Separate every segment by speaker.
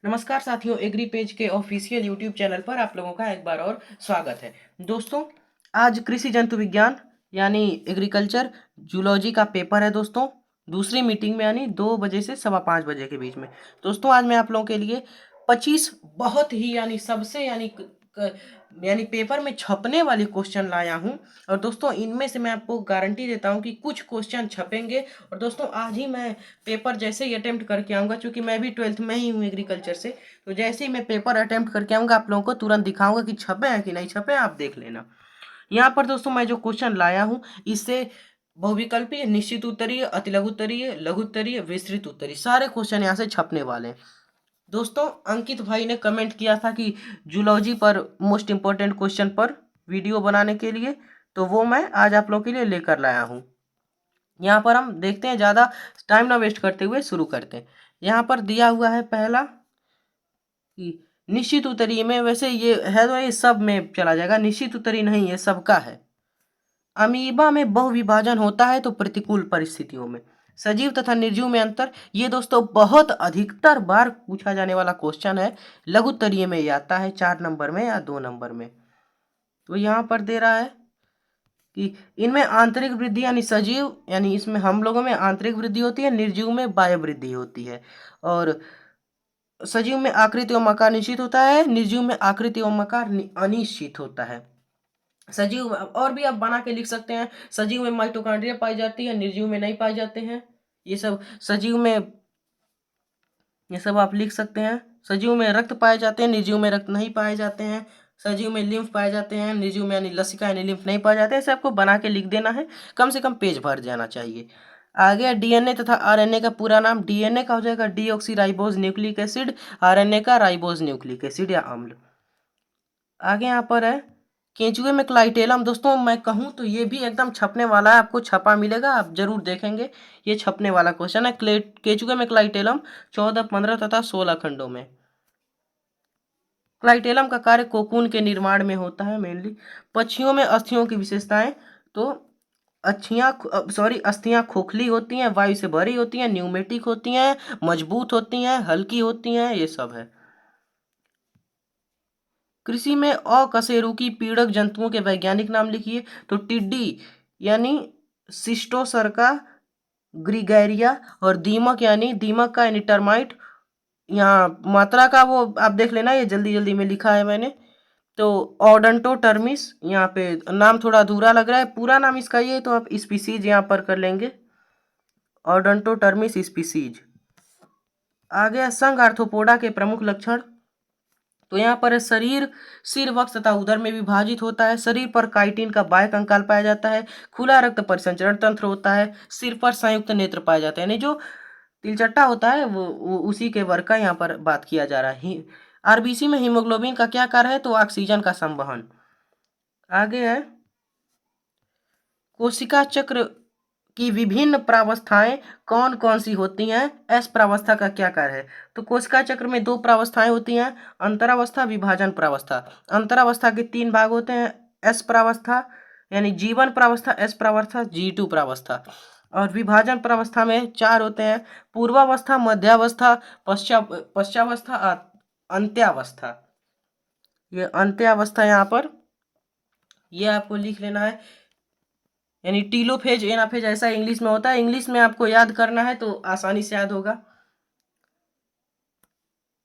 Speaker 1: नमस्कार साथियों, agree page के ऑफिशियल यूट्यूब चैनल पर आप लोगों का एक बार और स्वागत है। दोस्तों, आज कृषि जंतु विज्ञान यानी एग्रीकल्चर जूलॉजी का पेपर है दोस्तों। दूसरी मीटिंग में यानी 2 बजे से 5:15 बजे के बीच में। दोस्तों, आज मैं आप लोगों के लिए 25 बहुत ही यानी सबसे यानी पेपर में छपने वाले क्वेश्चन लाया हूं। और दोस्तों, इनमें से मैं आपको गारंटी देता हूं कि कुछ क्वेश्चन छपेंगे। और दोस्तों, आज ही मैं पेपर जैसे ही अटेम्प्ट करके आऊँगा, चूँकि मैं भी 12th में ही हूँ एग्रीकल्चर से, तो जैसे ही मैं पेपर अटेम्प्ट करके आऊँगा आप लोगों को तुरंत दिखाऊंगा कि छपे हैं कि नहीं छपे हैं, आप देख लेना। यहाँ पर दोस्तों मैं जो क्वेश्चन लाया हूँ, इससे बहुविकल्पीय, निश्चित उत्तरीय, अतिलघु उत्तरीय, लघु उत्तरीय, विस्तृत उत्तरीय सारे क्वेश्चन यहाँ से छपने वाले हैं। दोस्तों, अंकित भाई ने कमेंट किया था कि जूलॉजी पर मोस्ट इम्पोर्टेंट क्वेश्चन पर वीडियो बनाने के लिए, तो वो मैं आज आप लोगों के लिए लेकर लाया हूँ। यहाँ पर हम देखते हैं, ज़्यादा टाइम ना वेस्ट करते हुए शुरू करते हैं। यहाँ पर दिया हुआ है पहला कि निश्चित उत्तरीय में, वैसे ये है तो ये सब में चला जाएगा, निश्चित उत्तरीय नहीं है, सबका है। अमीबा में बहुविभाजन होता है तो प्रतिकूल परिस्थितियों में। सजीव तथा निर्जीव में अंतर, ये दोस्तों बहुत अधिकतर बार पूछा जाने वाला क्वेश्चन है। लघु उत्तरीय में ये आता है 4 नंबर में या 2 नंबर में। तो यहाँ पर दे रहा है कि इनमें आंतरिक वृद्धि यानी सजीव, यानी इसमें हम लोगों में आंतरिक वृद्धि होती है, निर्जीव में बाह्य वृद्धि होती है। और सजीव में आकृति एवं आकार निश्चित होता है, निर्जीव में आकृति एवं आकार अनिश्चित होता है। सजीव और भी आप बना के लिख सकते हैं। सजीव में माइटोकॉन्ड्रिया पाई जाती है, निर्जीव में नहीं पाए जाते हैं। ये सब सजीव में, ये सब आप लिख सकते हैं। सजीव में रक्त पाए जाते हैं, निर्जीव में रक्त नहीं पाए जाते हैं। सजीव में लिम्फ पाए जाते हैं, निर्जीव में यानी लसिका यानी लिम्फ नहीं पाए जाते हैं। इसे आपको बना के लिख देना है, कम से कम पेज भर जाना चाहिए। आगे डीएनए तथा आरएनए का पूरा नाम। डीएनए का हो जाएगा deoxy ribose nucleic acid, RNA का राइबोज न्यूक्लिक एसिड या अम्ल। आगे यहाँ पर है केंचुए में क्लाइटेलम। दोस्तों, मैं कहूँ तो ये भी एकदम छपने वाला है, आपको छपा मिलेगा, आप जरूर देखेंगे। ये छपने वाला क्वेश्चन है। केंचुए में क्लाइटेलम 14, 15 तथा 16 खंडों में। क्लाइटेलम का कार्य कोकून के निर्माण में होता है मेनली। पक्षियों में अस्थियों की विशेषताएं, तो अस्थियां खोखली होती हैं, वायु से भरी होती हैं, न्यूमेटिक होती हैं, मजबूत होती हैं, हल्की होती हैं, ये सब है। कृषि में अकशेरुकी पीड़क जंतुओं के वैज्ञानिक नाम लिखिए। तो टिड्डी यानी सिस्टोसर्का ग्रीगैरिया, और दीमक यानी दीमक का यानी टर्माइट। यहाँ मात्रा का वो आप देख लेना, ये जल्दी जल्दी में लिखा है मैंने। तो ऑडंटोटर्मिस, यहाँ पे नाम थोड़ा अधूरा लग रहा है, पूरा नाम इसका ये, तो आप स्पीसीज यहाँ पर कर लेंगे, ऑडंटोटर्मिस स्पीसीज। आगे संघ आर्थ्रोपोडा के प्रमुख लक्षण। तो यहाँ पर शरीर सिर, वक्ष तथा उदर में विभाजित होता है। शरीर पर काइटिन का बाह्य कंकाल पाया जाता है। खुला रक्त परिसंचरण तंत्र होता है। सिर पर संयुक्त नेत्र पाए जाते हैं, यानी जो तिलचट्टा होता है वो उसी के वर्ग का यहाँ पर बात किया जा रहा है। आरबीसी में हीमोग्लोबिन का क्या कार्य है? तो ऑक्सीजन का संवहन। आगे है कोशिका चक्र की विभिन्न प्रावस्थाएं कौन कौन सी होती हैं? एस प्रावस्था का क्या कार्य है? तो कोशिका चक्र में 2 प्रावस्थाएं होती हैं, अंतरावस्था, विभाजन प्रावस्था। अंतरावस्था के 3 भाग होते हैं, एस प्रावस्था यानी जीवन प्रावस्था, एस प्रावस्था, G2 प्रावस्था। और विभाजन प्रावस्था में 4 होते हैं, पूर्वावस्था, मध्यावस्था, पश्चावस्था, अंत्यावस्था। ये अंत्यावस्था यहाँ पर ये आपको लिख लेना है, यानी टीलोफेज, एनाफेज ऐसा इंग्लिश में होता है। इंग्लिश में आपको याद करना है तो आसानी से याद होगा,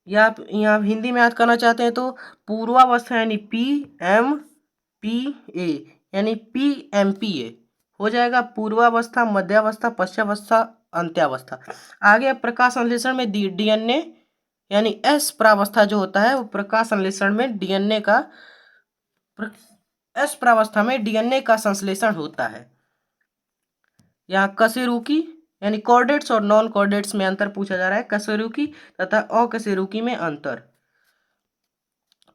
Speaker 1: या आप यहाँ हिंदी में याद करना चाहते हैं तो पूर्वावस्था यानी PMPA यानी PMPA हो जाएगा। पूर्वावस्था, मध्यावस्था, पश्चावस्था, अंत्यावस्था। आगे प्रकाश संश्लेषण में डीएनए यानी एस प्रावस्था जो होता है वो प्रकाश संश्लेषण में डीएनए का एस प्रावस्था में डीएनए का संश्लेषण होता है। यहाँ कशेरुकी यानी कॉर्डेट्स और नॉन कॉर्डेट्स में अंतर पूछा जा रहा है, कशेरुकी तथा अकशेरुकी में अंतर।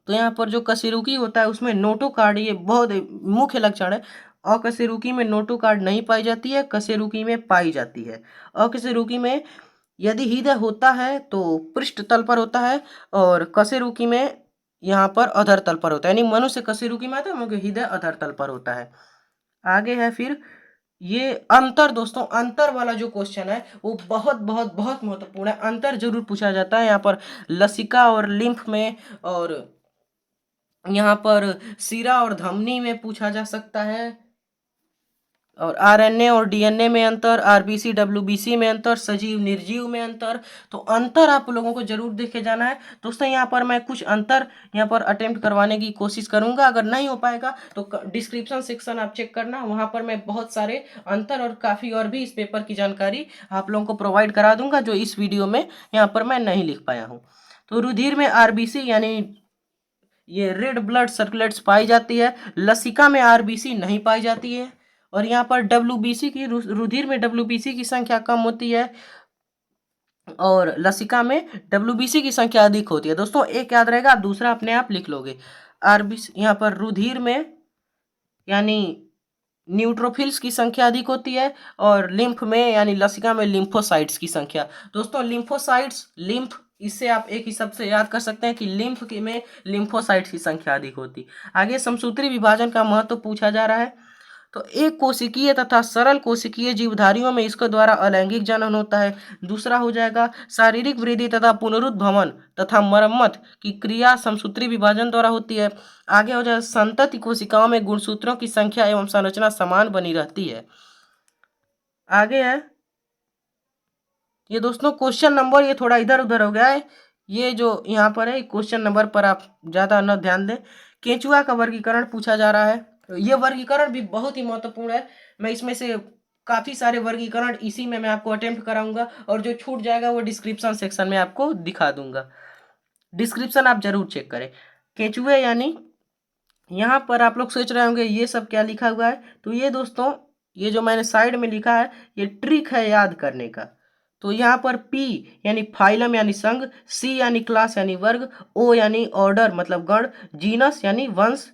Speaker 1: तो यहाँ पर जो कशेरुकी होता है उसमें नोटोकार्ड, ये बहुत मुख्य लक्षण है। अकशेरुकी में नोटोकार्ड नहीं पाई जाती है, कशेरुकी में पाई जाती है। अकशेरुकी में यदि हृदय होता है तो पृष्ठ तल पर होता है, और कशेरुकी में यहाँ पर अधर तल पर होता है, यानी मनुष्य कशेरुकी में आता है, हृदय अधर तल पर होता है। आगे है फिर ये अंतर दोस्तों, अंतर वाला जो क्वेश्चन है वो बहुत बहुत बहुत महत्वपूर्ण है। अंतर जरूर पूछा जाता है यहाँ पर लसिका और लिम्फ में, और यहाँ पर सीरा और धमनी में पूछा जा सकता है, और आरएनए और डीएनए में अंतर, आरबीसी डब्ल्यूबीसी में अंतर, सजीव निर्जीव में अंतर। तो अंतर आप लोगों को जरूर देखे जाना है दोस्तों। यहाँ पर मैं कुछ अंतर यहाँ पर अटेम्प्ट करवाने की कोशिश करूंगा, अगर नहीं हो पाएगा तो डिस्क्रिप्शन सेक्शन आप चेक करना, वहां पर मैं बहुत सारे अंतर और काफ़ी और भी इस पेपर की जानकारी आप लोगों को प्रोवाइड करा दूंगा, जो इस वीडियो में यहाँ पर मैं नहीं लिख पाया हूँ। तो रुधिर में आरबीसी यानी ये रेड ब्लड सर्कुलेट्स पाई जाती है, लसिका में आरबीसी नहीं पाई जाती है, और यहाँ पर डब्ल्यूबीसी की रुधिर में डब्ल्यूबीसी की संख्या कम होती है और लसिका में डब्ल्यूबीसी की संख्या अधिक होती है। दोस्तों एक याद रहेगा, आप दूसरा अपने आप लिख लोगे। आरबीसी यहाँ पर रुधिर में यानी न्यूट्रोफिल्स की संख्या अधिक होती है, और लिम्फ में यानी लसिका में लिम्फोसाइट्स की संख्या। दोस्तों लिम्फोसाइट्स, लिम्फ, इससे आप एक ही शब्द से याद कर सकते हैं कि लिम्फ के में लिम्फोसाइट्स की संख्या अधिक होती। आगे समसूत्री विभाजन का महत्व पूछा जा रहा है। तो एक कोशिकीय तथा सरल कोशिकीय जीवधारियों में इसके द्वारा अलैंगिक जनन होता है। दूसरा हो जाएगा शारीरिक वृद्धि तथा पुनरुद्भवन तथा मरम्मत की क्रिया समसूत्री विभाजन द्वारा होती है। आगे हो जाएगा संतति कोशिकाओं में गुणसूत्रों की संख्या एवं संरचना समान बनी रहती है। आगे है ये दोस्तों क्वेश्चन नंबर, ये थोड़ा इधर उधर हो गया है, ये जो यहाँ पर है क्वेश्चन नंबर पर आप ज़्यादा न ध्यान दें। केंचुआ का वर्गीकरण पूछा जा रहा है। ये वर्गीकरण भी बहुत ही महत्वपूर्ण है। मैं इसमें से काफ़ी सारे वर्गीकरण इसी में मैं आपको अटेम्प्ट कराऊंगा, और जो छूट जाएगा वो डिस्क्रिप्शन सेक्शन में आपको दिखा दूंगा। डिस्क्रिप्शन आप जरूर चेक करें। केंचुए यानी यहाँ पर आप लोग सोच रहे होंगे ये सब क्या लिखा हुआ है, तो ये दोस्तों ये जो मैंने साइड में लिखा है ये ट्रिक है याद करने का। तो यहाँ पर P यानी फाइलम यानी संघ, C यानी क्लास यानी वर्ग, O यानी ऑर्डर मतलब गण, जीनस यानी वंश,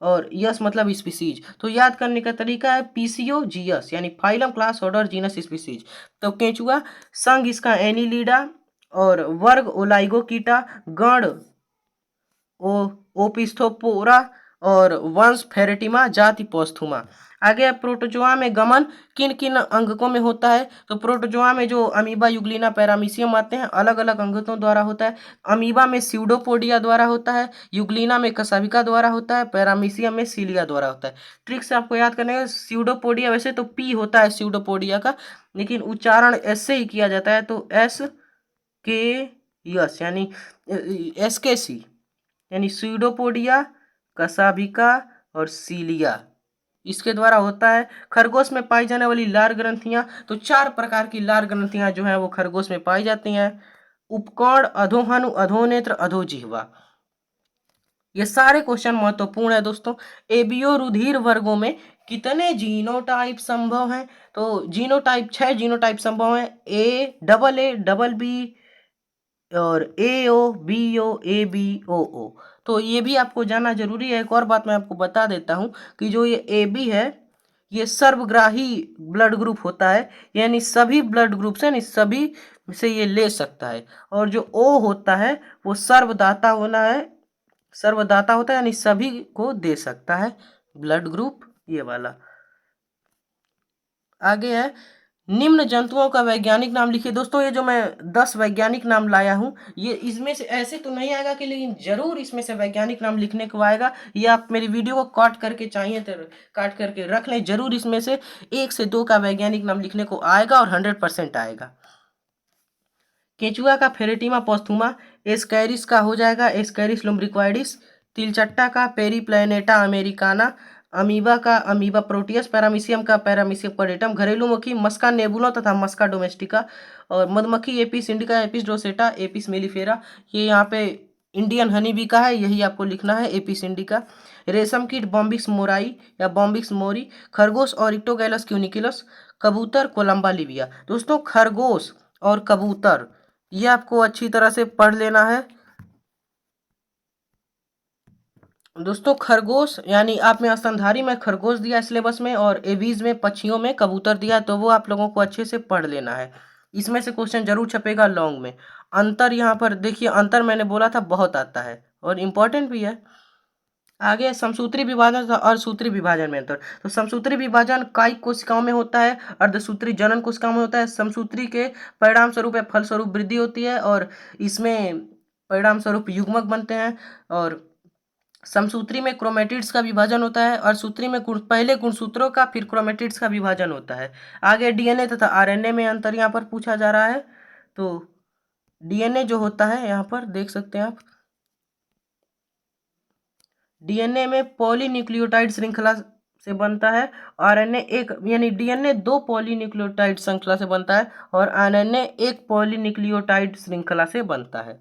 Speaker 1: और यस मतलब स्पीसीज। तो याद करने का तरीका है पीसीओ जीएस यानी phylum class order genus species. तो केंचुआ, संघ इसका एनिलीडा, और वर्ग ओलाइगोकीटा, गण ओ ओपिस्थोपोरा, और वंश फेरेटिमा, जाति पोस्थुमा। आगे प्रोटोजोआ में गमन किन किन अंगकों में होता है, तो प्रोटोजोआ में जो अमीबा, यूग्लिना, पैरामीशियम आते हैं अलग अलग अंगकों द्वारा होता है। अमीबा में स्यूडोपोडिया द्वारा होता है, यूग्लिना में कसाविका द्वारा होता है, पैरामीशियम में सीलिया द्वारा होता है। ट्रिक से आपको याद करने का, स्यूडोपोडिया वैसे तो पी होता है स्यूडोपोडिया का, लेकिन उच्चारण एस से ही किया जाता है, तो एस के यस यानी एस के सी यानी स्यूडोपोडिया, कसाभिका और सीलिया, इसके द्वारा होता है। खरगोश में पाई जाने वाली लार ग्रंथियां, तो 4 प्रकार की लार ग्रंथियां जो है वो खरगोश में पाई जाती हैं। उपकर्ण, अधोहनु, अधोनेत्र, अधोजिह्वा। ये सारे क्वेश्चन महत्वपूर्ण है दोस्तों। एबीओ रुधिर वर्गों में कितने जीनोटाइप संभव हैं, तो जीनोटाइप 6 जीनोटाइप संभव हैं। ए डबल बी और AO BO ABOO। तो ये भी आपको जानना जरूरी है। एक और बात मैं आपको बता देता हूँ कि जो ये AB है ये सर्वग्राही ब्लड ग्रुप होता है, यानी सभी ब्लड ग्रुप से यानी सभी से ये ले सकता है। और जो O होता है वो सर्वदाता होता है, यानी सभी को दे सकता है ब्लड ग्रुप ये वाला। आगे है निम्न जंतुओं का वैज्ञानिक नाम लिखिए। दोस्तों ये जो मैं 10 वैज्ञानिक नाम लाया हूँ, ये इसमें से ऐसे तो नहीं आएगा कि, लेकिन जरूर इसमें से वैज्ञानिक नाम लिखने को आएगा। ये आप मेरी वीडियो को काट करके चाहिए तो काट करके रख लें, जरूर इसमें से 1 से 2 का वैज्ञानिक नाम लिखने को आएगा, और 100% आएगा। केंचुआ का फेरेटिमा पोस्थुमा, एस्कैरिस का हो जाएगा एस्कैरिस लुम्ब्रिक्वाइडिस, तिलचट्टा का पेरीप्लैनेटा अमेरिकाना, अमीबा का अमीबा प्रोटियस, पैरामीशियम का पैरामीशियम कोडेटम, घरेलू मक्खी मस्का नेबुला तथा मस्का डोमेस्टिका, और मधुमक्खी एपिस इंडिका, एपिस डोसेटा, एपिस मेलिफेरा। ये यहाँ पे इंडियन हनी बी का है, यही आपको लिखना है एपिस इंडिका। रेशम कीट बॉम्बिक्स मोराई या बॉम्बिक्स मोरी, खरगोश और इक्टोगैलस क्यूनिकुलस, कबूतर कोलम्बा लिविया। दोस्तों खरगोश और कबूतर ये आपको अच्छी तरह से पढ़ लेना है। दोस्तों खरगोश यानी आप में स्तनधारी में खरगोश दिया सिलेबस में, और एवीज में पक्षियों में कबूतर दिया, तो वो आप लोगों को अच्छे से पढ़ लेना है। इसमें से क्वेश्चन जरूर छपेगा लॉन्ग में। अंतर यहाँ पर देखिए, अंतर मैंने बोला था बहुत आता है और इम्पोर्टेंट भी है। आगे है समसूत्री विभाजन तथा अर्धसूत्री विभाजन में अंतर। तो समसूत्री विभाजन कायिक कोशिकाओं में होता है, अर्धसूत्री जनन कोशिकाओं में होता है। समसूत्री के परिणाम स्वरूप या फल स्वरूप वृद्धि होती है और इसमें परिणाम स्वरूप युग्मक बनते हैं। और समसूत्री में क्रोमेटिड्स का विभाजन होता है, अर्धसूत्री में पहले गुणसूत्रों का फिर क्रोमेटिड्स का विभाजन होता है। आगे डीएनए तथा आरएनए में अंतर यहाँ पर पूछा जा रहा है। तो डीएनए जो होता है यहाँ पर देख सकते हैं आप, डीएनए में पॉलीन्यूक्लियोटाइड श्रृंखला से बनता है। आरएनए एक यानी डीएनए 2 पॉलीन्यूक्लियोटाइड श्रृंखला से बनता है और आरएनए एक पॉलीन्यूक्लियोटाइड श्रृंखला से बनता है।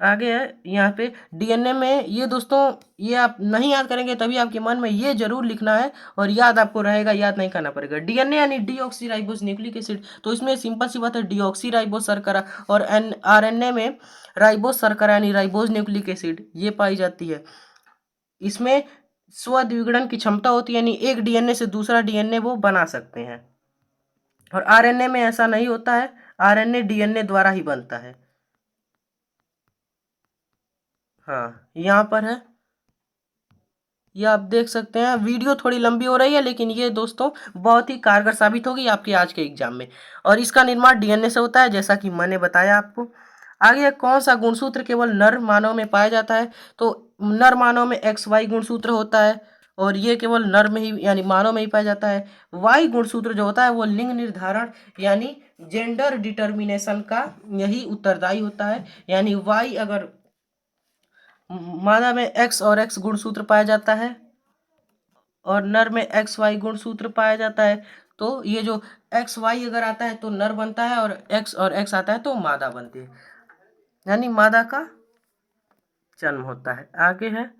Speaker 1: आगे है यहाँ पे डीएनए में, ये दोस्तों ये आप नहीं याद करेंगे तभी आपके मन में ये जरूर लिखना है और याद आपको रहेगा, याद नहीं करना पड़ेगा। डीएनए यानी डीऑक्सीराइबोस न्यूक्लिक एसिड, तो इसमें सिंपल सी बात है डीऑक्सीराइबोस शर्करा। और आरएनए में राइबोस शर्करा यानी राइबोस न्यूक्लिक एसिड ये पाई जाती है। इसमें स्वद्विघटन की क्षमता होती है, यानी एक डीएनए से दूसरा डीएनए वो बना सकते हैं। और आरएनए में ऐसा नहीं होता है, आरएनए डीएनए द्वारा ही बनता है। हाँ यहाँ पर है, ये आप देख सकते हैं। वीडियो थोड़ी लंबी हो रही है लेकिन ये दोस्तों बहुत ही कारगर साबित होगी आपके आज के एग्जाम में। और इसका निर्माण डीएनए से होता है जैसा कि मैंने बताया आपको। आगे कौन सा गुणसूत्र केवल नर मानव में पाया जाता है? तो नर मानव में XY गुणसूत्र होता है और ये केवल नर में ही यानी मानव में ही पाया जाता है। Y गुणसूत्र जो होता है वो लिंग निर्धारण यानी जेंडर डिटर्मिनेशन का यही उत्तरदायी होता है। यानी Y अगर मादा में X और X गुणसूत्र पाया जाता है और नर में XY गुणसूत्र पाया जाता है, तो ये जो XY अगर आता है तो नर बनता है और X आता है तो मादा बनती है, यानी मादा का जन्म होता है। आगे है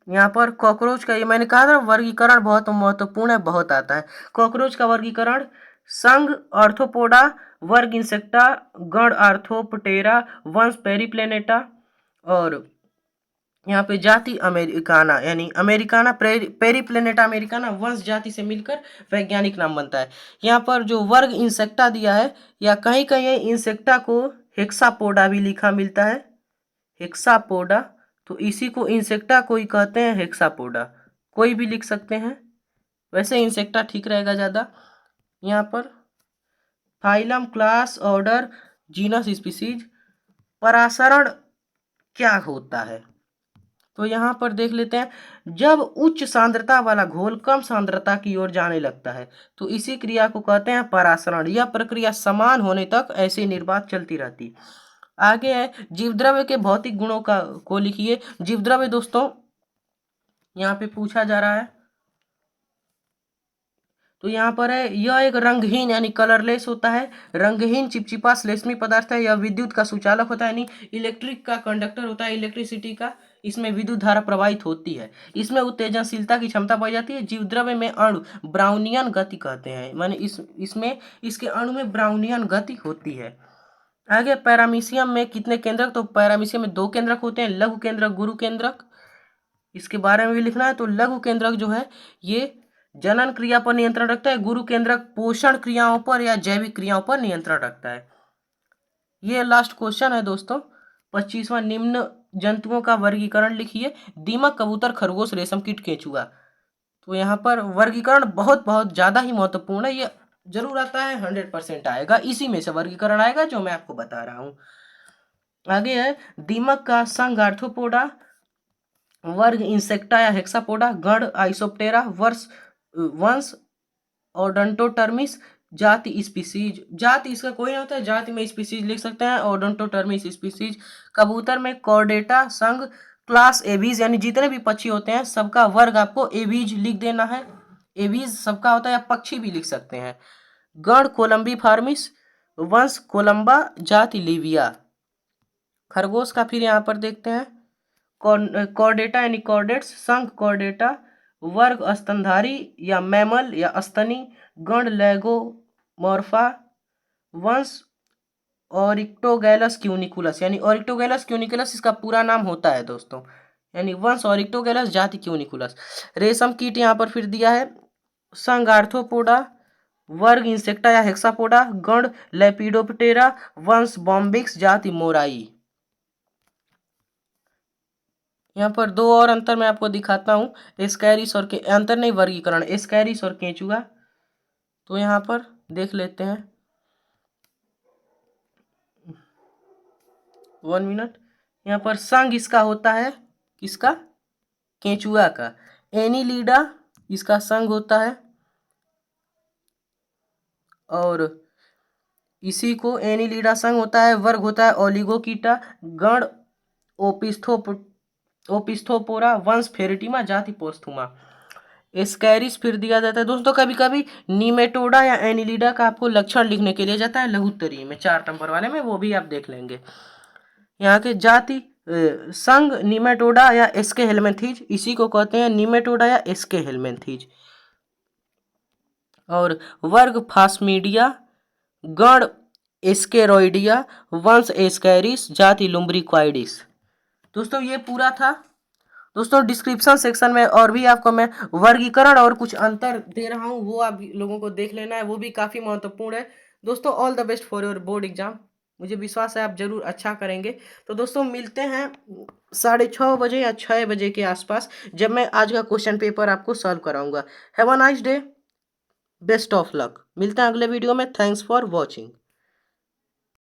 Speaker 1: यहाँ पर कॉकरोच का, ये मैंने कहा था वर्गीकरण बहुत महत्वपूर्ण है, बहुत आता है। कॉकरोच का वर्गीकरण संघ आर्थ्रोपोडा, वर्ग इंसेक्टा, गण आर्थ्रोपटेरा, वंश पेरिप्लेनेटा और यहाँ पे जाति अमेरिकाना यानी अमेरिकाना पेरिप्लेनेटा अमेरिकाना, वंश जाति से मिलकर वैज्ञानिक नाम बनता है। यहाँ पर जो वर्ग इंसेक्टा दिया है या कहीं कहीं इंसेक्टा को हेक्सापोडा भी लिखा मिलता है, हेक्सापोडा, तो इसी को इंसेक्टा को ही कहते हैं हेक्सापोडा, कोई भी लिख सकते हैं, वैसे इंसेक्टा ठीक रहेगा ज़्यादा। यहाँ पर phylum, class, order, genus, species, परासरण क्या होता है? तो यहाँ पर देख लेते हैं, जब उच्च सांद्रता वाला घोल कम सांद्रता की ओर जाने लगता है तो इसी क्रिया को कहते हैं परासरण। यह प्रक्रिया समान होने तक ऐसी निर्बाध चलती रहती। आगे है जीवद्रव्य के भौतिक गुणों का को लिखिए। जीवद्रव्य दोस्तों यहाँ पे पूछा जा रहा है, तो यहाँ पर है यह एक रंगहीन यानी कलरलेस होता है, रंगहीन चिपचिपा श्लेष्मी पदार्थ है। यह विद्युत का सुचालक होता है, यानी इलेक्ट्रिक का कंडक्टर होता है, इलेक्ट्रिसिटी का। इसमें विद्युत धारा प्रवाहित होती है। इसमें उत्तेजनशीलता की क्षमता पाई जाती है। जीवद्रव्य में अणु ब्राउनियन गति कहते हैं, माने इसमें इसके अणु में ब्राउनियन गति होती है। आगे पैरामीशियम में कितने केंद्रक? तो पैरामीशियम में 2 केंद्रक होते हैं, लघु केंद्रक, गुरु केंद्रक। इसके बारे में भी लिखना है। तो लघु केंद्रक जो है ये जनन क्रिया पर नियंत्रण रखता है, गुरु केंद्रक पोषण क्रियाओं पर या जैविक क्रियाओं पर नियंत्रण रखता है। ये लास्ट क्वेश्चन है दोस्तों 25वां, निम्न जंतुओं का वर्गीकरण लिखिए। दीमक, कबूतर, खरगोश, रेशम कीट, केंचुआ। तो यहाँ पर वर्गीकरण बहुत बहुत ज्यादा ही महत्वपूर्ण है, ये जरूर आता है, 100% आएगा, इसी में से वर्गीकरण आएगा जो मैं आपको बता रहा हूँ। आगे है दीमक का संघ आर्थ्रोपोडा, वर्ग इंसेक्टा या हेक्सापोडा, गण आइसोप्टेरा, वंश ओडोंटोटर्मिस, जाति स्पीसीज। जाति इसका कोई नहीं होता है, जाति में स्पीसीज लिख सकते हैं, ओडोंटोटर्मिस स्पीसीज। कबूतर में कॉर्डेटा संघ, क्लास एवीज, यानी जितने भी पक्षी होते हैं सबका वर्ग आपको एवीज लिख देना है, एवीज सबका होता है, या पक्षी भी लिख सकते हैं। गण कोलंबी फार्मिस, वंश कोलंबा, जाति लिविया। खरगोश का फिर यहाँ पर देखते हैं, कॉर्डेटा यानी कॉर्डेट्स, संघ कॉर्डेटा, वर्ग स्तनधारी या मैमल या स्तनी, गण लैगोमॉर्फा, वंश ऑरिक्टोगैलस क्यूनिकुलस, यानी ऑरिक्टोगैलस क्यूनिकुलस इसका पूरा नाम होता है दोस्तों, यानी वंश ऑरिक्टोगैलस, जाति क्यूनिकुलस। रेशम कीट यहाँ पर फिर दिया है, संघ आर्थ्रोपोडा, वर्ग इंसेक्टा या हेक्सापोडा, गण लेपिडोप्टेरा, वंश बॉम्बिक्स, जाति मोराई। यहाँ पर दो और अंतर मैं आपको दिखाता हूँ, एस्कैरिस और अंतर नहीं, वर्गीकरण, एस्कैरिस और केंचुआ। तो यहाँ पर देख लेते हैं, 1 मिनट। यहाँ पर संघ इसका होता है किसका, केंचुआ का। एनीलिडा इसका संघ होता है, और इसी को एनीलिडा संघ होता है। वर्ग होता है ओलिगोकीटा, गण ओपिस्थोपोरा, वंश फेरेटिमा, जाति पोस्थुमा। एस्कैरिस फिर दिया जाता है दोस्तों कभी कभी नीमेटोडा या एनिलिडा का आपको लक्षण लिखने के लिए जाता है लघुत्तरी में, 4 नंबर वाले में, वो भी आप देख लेंगे। यहाँ के जाति संघ नीमेटोडा या एस्के हेलमेंथीज, इसी को कहते हैं नीमेटोडा या एस्के हेलमेंथीज। और वर्ग फास्मीडिया, गण एस्केरोइडिया, वंश एस्कैरिस, जाति लुम्ब्रिक्वाइडिस। दोस्तों ये पूरा था। दोस्तों डिस्क्रिप्शन सेक्शन में और भी आपको मैं वर्गीकरण और कुछ अंतर दे रहा हूँ, वो आप लोगों को देख लेना है, वो भी काफ़ी महत्वपूर्ण है। दोस्तों all the best for your board exam, मुझे विश्वास है आप जरूर अच्छा करेंगे। तो दोस्तों मिलते हैं 6:30 या 6 बजे के आसपास, जब मैं आज का क्वेश्चन पेपर आपको सॉल्व कराऊंगा। Have a nice day, best of luck. मिलते हैं अगले वीडियो में। Thanks for watching.